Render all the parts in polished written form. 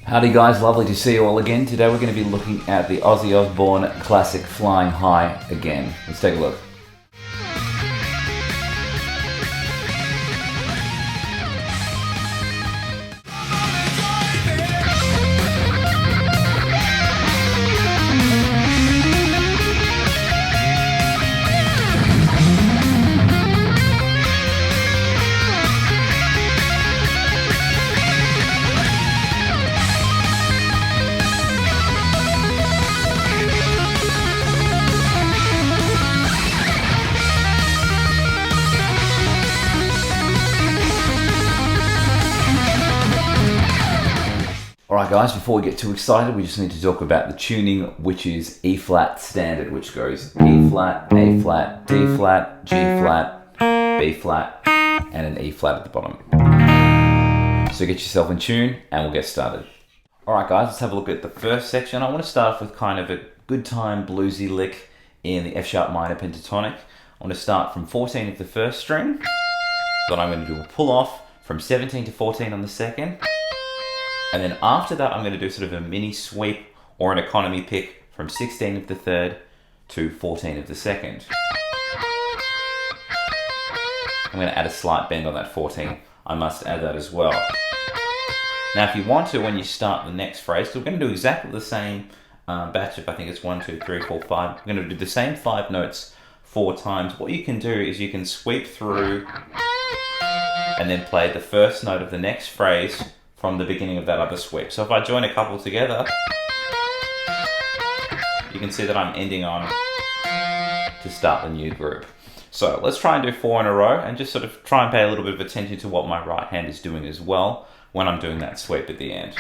Howdy guys, lovely to see you all again. Today we're going to be looking at the Ozzy Osbourne classic Flying High again. Let's take a look. Alright guys, before we get too excited, we just need to talk about the tuning, which is E flat standard, which goes E flat, A flat, D flat, G flat, B flat, and an E flat at the bottom. So get yourself in tune and we'll get started. Alright guys, let's have a look at the first section. I want to start off with kind of a good time bluesy lick in the F sharp minor pentatonic. I want to start from 14 of the first string, then I'm going to do a pull off from 17 to 14 on the second. And then after that, I'm going to do sort of a mini sweep or an economy pick from 16 of the third to 14 of the second. I'm going to add a slight bend on that 14. I must add that as well. Now, if you want to, when you start the next phrase, we're going to do exactly the same batch of, I think it's 1, 2, 3, 4, 5. We're going to do the same 5 notes 4 times. What you can do is you can sweep through and then play the first note of the next phrase from the beginning of that other sweep. So if I join a couple together, you can see that I'm ending on to start the new group. So let's try and do 4 in a row and just sort of try and pay a little bit of attention to what my right hand is doing as well when I'm doing that sweep at the end.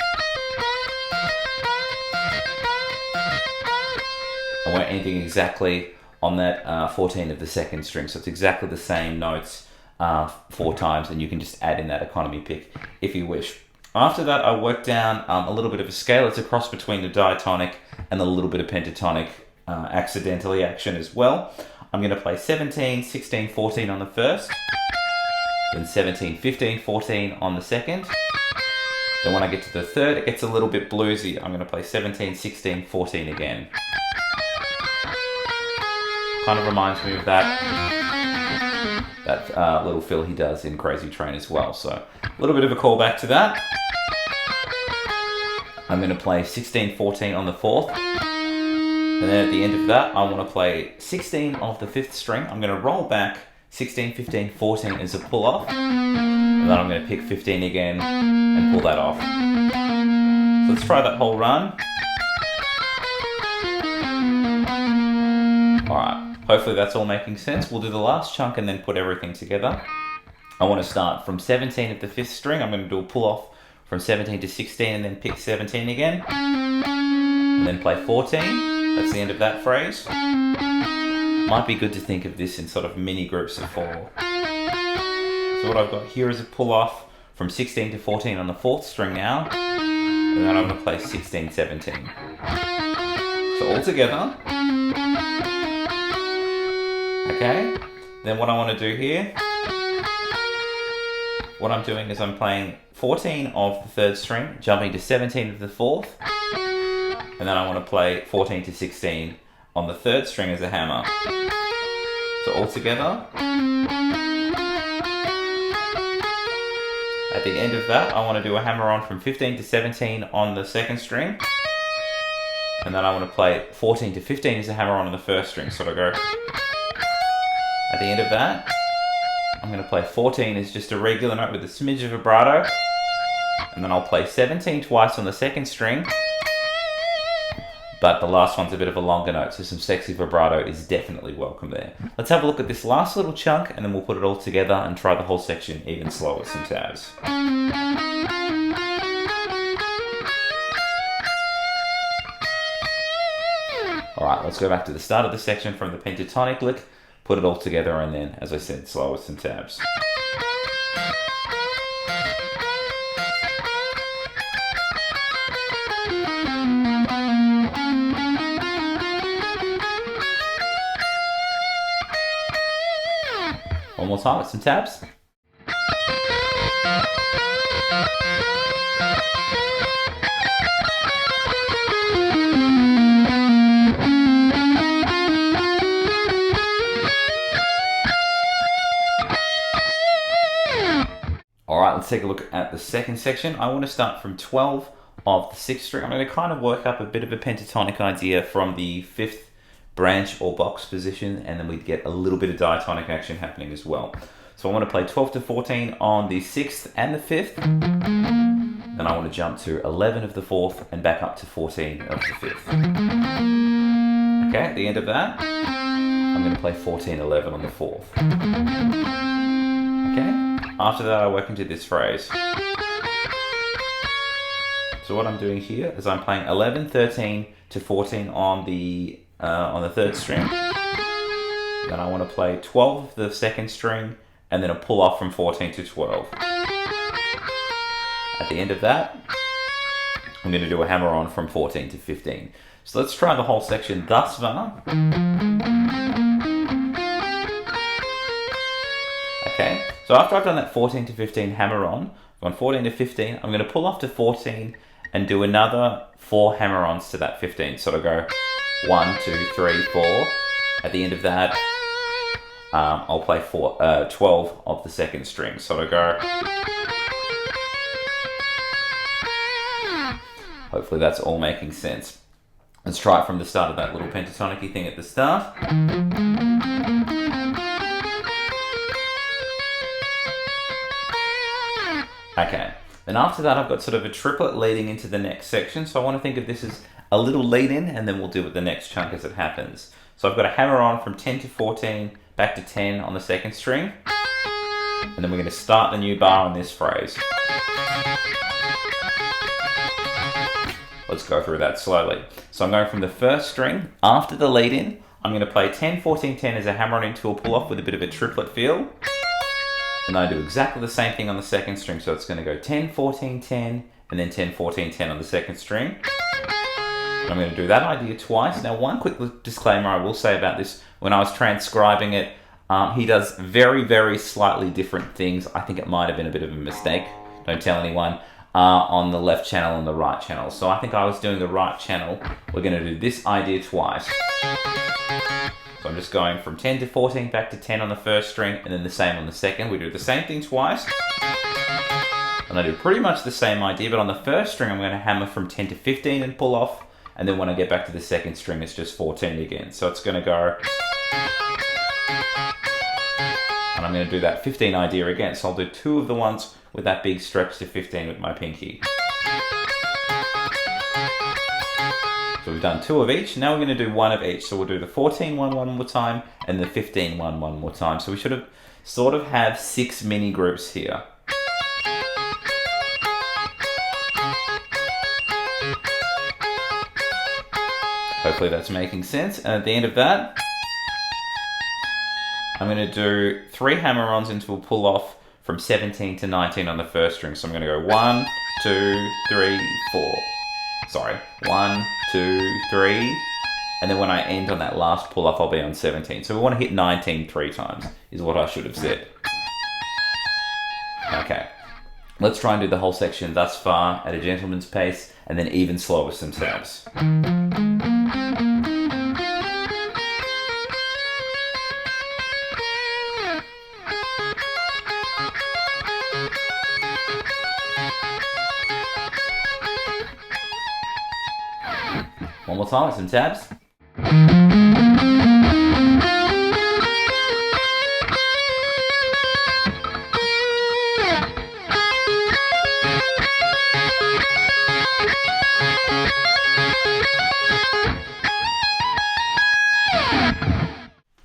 And we're ending exactly on that 14 of the second string. So it's exactly the same notes 4 times, and you can just add in that economy pick if you wish. After that, I work down a little bit of a scale. It's a cross between the diatonic and a little bit of pentatonic accidentally action as well. I'm going to play 17, 16, 14 on the first, then 17, 15, 14 on the second. Then when I get to the third, it gets a little bit bluesy. I'm going to play 17, 16, 14 again. Kind of reminds me of that little fill he does in Crazy Train as well. So a little bit of a callback to that. I'm going to play 16, 14 on the fourth. And then at the end of that, I want to play 16 of the fifth string. I'm going to roll back 16, 15, 14 as a pull off. And then I'm going to pick 15 again and pull that off. So let's try that whole run. Alright. Hopefully that's all making sense. We'll do the last chunk and then put everything together. I want to start from 17 of the fifth string. I'm going to do a pull off from 17 to 16 and then pick 17 again. And then play 14. That's the end of that phrase. Might be good to think of this in sort of mini groups of 4. So what I've got here is a pull off from 16 to 14 on the fourth string now. And then I'm going to play 16, 17. So all together. Okay, then what I want to do here, what I'm doing is I'm playing 14 of the third string, jumping to 17 of the fourth, and then I want to play 14 to 16 on the third string as a hammer. So all together. At the end of that, I want to do a hammer on from 15 to 17 on the second string, and then I want to play 14 to 15 as a hammer on the first string. So I go. At the end of that, I'm going to play 14 as just a regular note with a smidge of vibrato. And then I'll play 17 twice on the second string. But the last one's a bit of a longer note, so some sexy vibrato is definitely welcome there. Let's have a look at this last little chunk and then we'll put it all together and try the whole section even slower with some tabs. Alright, let's go back to the start of the section from the pentatonic lick. Put it all together and then, as I said, slow with some tabs. One more time with some tabs. let's take a look at the second section. I want to start from 12 of the 6th string. I'm going to kind of work up a bit of a pentatonic idea from the 5th branch or box position, and then we get a little bit of diatonic action happening as well. So I want to play 12 to 14 on the 6th and the 5th. Then I want to jump to 11 of the 4th and back up to 14 of the 5th. Okay, at the end of that, I'm going to play 14, 11 on the 4th. Okay, after that I work into this phrase. So what I'm doing here is I'm playing 11, 13 to 14 on the 3rd string. Then I want to play 12 of the 2nd string, and then a pull off from 14 to 12. At the end of that, I'm going to do a hammer on from 14 to 15. So let's try the whole section thus far. Okay, so after I've done that 14 to 15 hammer on, I've gone 14 to 15, I'm going to pull off to 14 and do another 4 hammer-ons to that 15. So I'll go 1, 2, 3, 4. At the end of that, I'll play 12 of the 2nd string. So I'll go. Hopefully that's all making sense. Let's try it from the start of that little pentatonic-y thing at the start. Okay. Then after that, I've got sort of a triplet leading into the next section. So I want to think of this as a little lead in, and then we'll deal with the next chunk as it happens. So I've got a hammer on from 10 to 14, back to 10 on the 2nd string. And then we're going to start the new bar on this phrase. Let's go through that slowly. So I'm going from the 1st string, after the lead in, I'm going to play 10, 14, 10 as a hammer on into a pull off with a bit of a triplet feel. And I do exactly the same thing on the 2nd string. So it's going to go 10, 14, 10, and then 10, 14, 10 on the 2nd string. And I'm going to do that idea twice. Now, one quick disclaimer I will say about this, when I was transcribing it, he does very, very slightly different things. I think it might have been a bit of a mistake. Don't tell anyone. On the left channel and the right channel. So I think I was doing the right channel. We're going to do this idea twice. So I'm just going from 10 to 14 back to 10 on the 1st string, and then the same on the 2nd. We do the same thing twice. And I do pretty much the same idea, but on the 1st string I'm going to hammer from 10 to 15 and pull off. And then when I get back to the 2nd string, it's just 14 again. So it's going to go. And I'm going to do that 15 idea again. So I'll do 2 of the ones with that big stretch to 15 with my pinky. So we've done 2 of each. Now we're going to do 1 of each. So we'll do the 14 one more time and the 15 one more time. So we should have sort of have 6 mini groups here. Hopefully that's making sense. And at the end of that, I'm going to do 3 hammer-ons into a pull-off from 17 to 19 on the 1st string. So I'm going to go 1, 2, 3, 4. Sorry, 1, 2, 3. And then when I end on that last pull-off, I'll be on 17. So we want to hit 19 3 times, is what I should have said. Okay, let's try and do the whole section thus far at a gentleman's pace, and then even slower with some tabs. One more time with some tabs.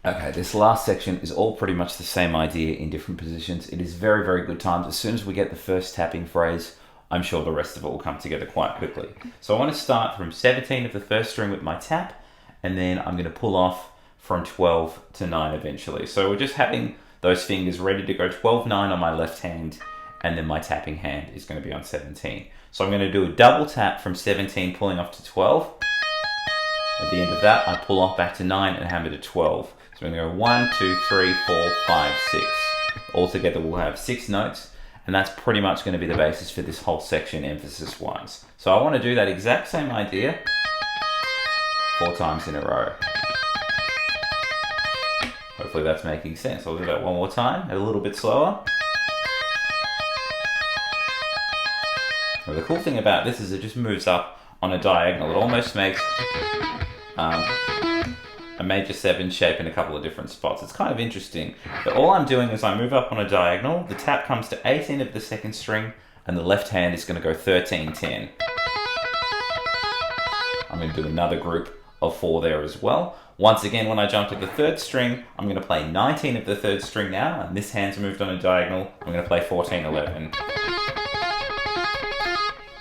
Okay, this last section is all pretty much the same idea in different positions. It is very, very good times. As soon as we get the first tapping phrase, I'm sure the rest of it will come together quite quickly. So I want to start from 17 of the 1st string with my tap, and then I'm going to pull off from 12 to 9 eventually. So we're just having those fingers ready to go 12, 9 on my left hand, and then my tapping hand is going to be on 17. So I'm going to do a double tap from 17, pulling off to 12. At the end of that, I pull off back to 9 and hammer to 12. So we're going to go 1, 2, 3, 4, 5, 6. Altogether we'll have 6 notes. And that's pretty much going to be the basis for this whole section, emphasis-wise. So I want to do that exact same idea 4 times in a row. Hopefully that's making sense. I'll do that one more time, a little bit slower. Well, the cool thing about this is it just moves up on a diagonal. It almost makes a major 7 shape in a couple of different spots. It's kind of interesting. But all I'm doing is I move up on a diagonal, the tap comes to 18 of the second string, and the left hand is going to go 13, 10. I'm going to do another group of 4 there as well. Once again, when I jump to the third string, I'm going to play 19 of the third string now, and this hand's moved on a diagonal. I'm going to play 14, 11.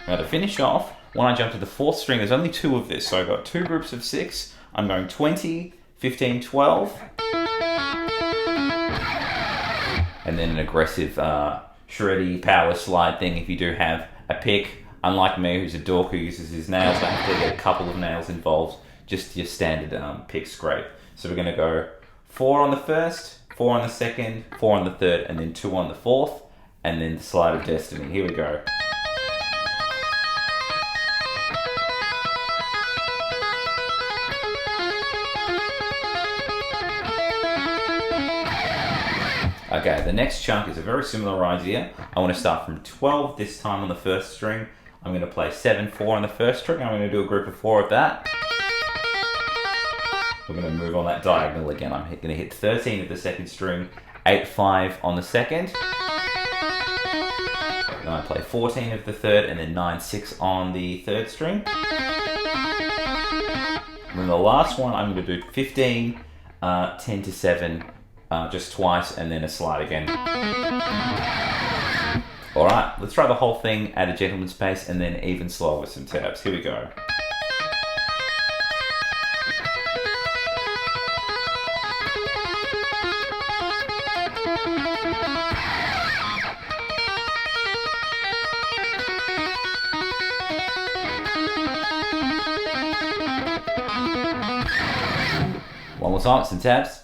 Now to finish off, when I jump to the fourth string, there's only 2 of this, so I've got 2 groups of 6. I'm going 20, 15, 12, and then an aggressive shreddy power slide thing if you do have a pick. Unlike me, who's a dork who uses his nails, I have to get a couple of nails involved. Just your standard pick scrape. So we're going to go 4 on the first, 4 on the second, 4 on the third, and then 2 on the fourth, and then the slide of destiny. Here we go. Okay, the next chunk is a very similar idea. I want to start from 12 this time on the first string. I'm going to play 7, 4 on the first string. I'm going to do a group of 4 of that. We're going to move on that diagonal again. I'm going to hit 13 of the second string, 8, 5 on the second. Then I play 14 of the third, and then 9, 6 on the third string. And then the last one, I'm going to do 15, 10 to 7, just twice, and then a slide again. Alright, let's try the whole thing at a gentleman's pace and then even slower with some tabs. Here we go. One more time, some tabs.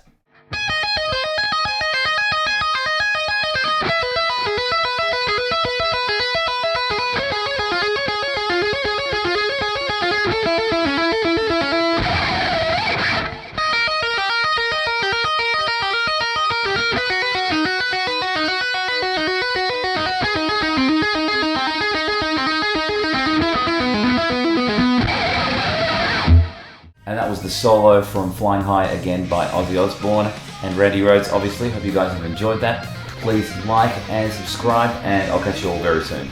And that was the solo from Flying High again by Ozzy Osbourne and Randy Rhoads, obviously. Hope you guys have enjoyed that. Please like and subscribe, and I'll catch you all very soon.